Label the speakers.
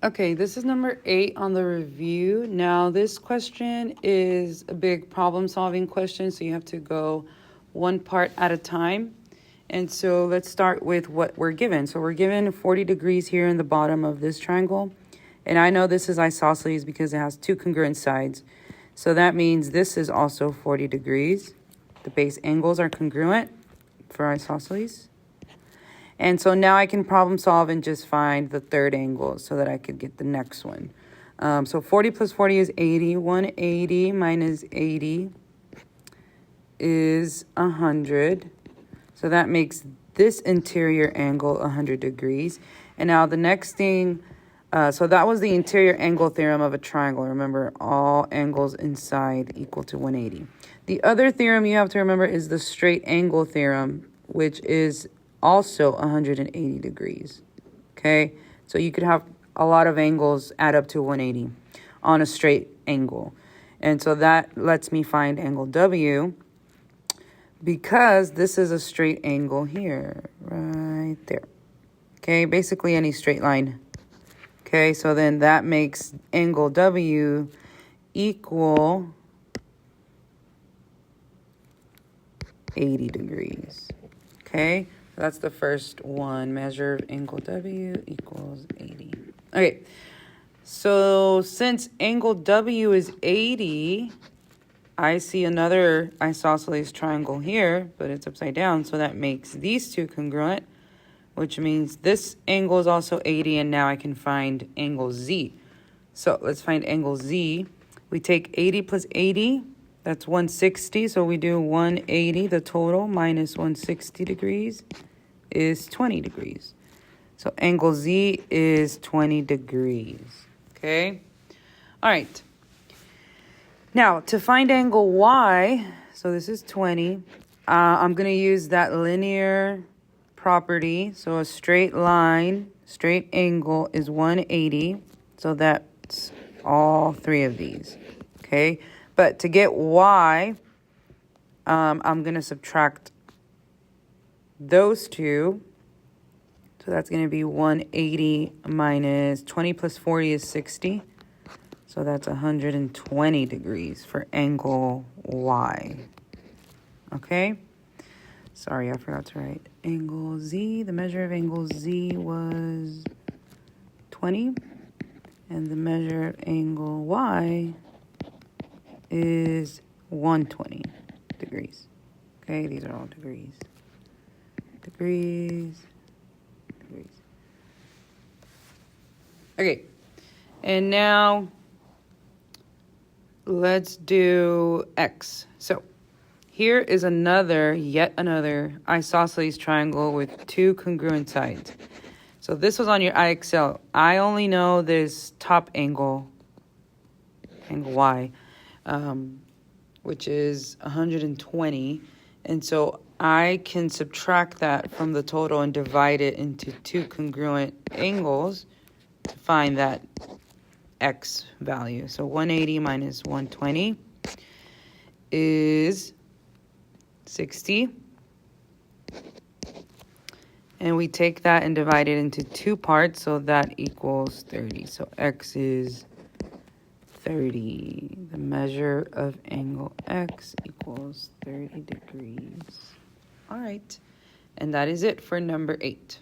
Speaker 1: Okay, this is number 8 on the review. Now, this question is a big problem-solving question, so you have to go one part at a time. And so let's start with what we're given. So we're given 40 degrees here in the bottom of this triangle. And I know this is isosceles because it has two congruent sides. So that means this is also 40 degrees. The base angles are congruent for isosceles. And so now I can problem solve and just find the third angle so that I could get the next one. So 40 plus 40 is 80. 180 minus 80 is 100. So that makes this interior angle 100 degrees. And now the next thing, so that was the interior angle theorem of a triangle. Remember, all angles inside equal to 180. The other theorem you have to remember is the straight angle theorem, which is also 180 degrees, okay? So you could have a lot of angles add up to 180 on a straight angle. And so that lets me find angle W because this is a straight angle here, right there. Okay, basically any straight line. Okay, so then that makes angle W equal 80 degrees, okay? That's the first one. Measure angle W equals 80. Okay, so since angle W is 80, I see another isosceles triangle here, but it's upside down, so that makes these two congruent, which means this angle is also 80, and now I can find angle Z. So let's find angle Z. We take 80 plus 80, that's 160, so we do 180, the total, minus 160 degrees is 20 degrees. So angle Z is 20 degrees, okay? All right. Now, to find angle Y, so this is 20, I'm going to use that linear property. So a straight line, straight angle is 180. So that's all three of these, okay? But to get Y, I'm going to subtract those two. So that's going to be 180 minus 20 plus 40 is 60. So that's 120 degrees for angle Y. Okay? Sorry, I forgot to write angle Z. The measure of angle Z was 20. And the measure of angle Y is 120 degrees. Okay, these are all degrees. Degrees. Okay, and now let's do X. So here is yet another isosceles triangle with two congruent sides. So this was on your IXL. I only know this top angle Y, which is 120. And so I can subtract that from the total and divide it into two congruent angles to find that X value. So 180 minus 120 is 60. And we take that and divide it into two parts, so that equals 30. So X is 30. The measure of angle X equals 30 degrees. All right. And that is it for number 8.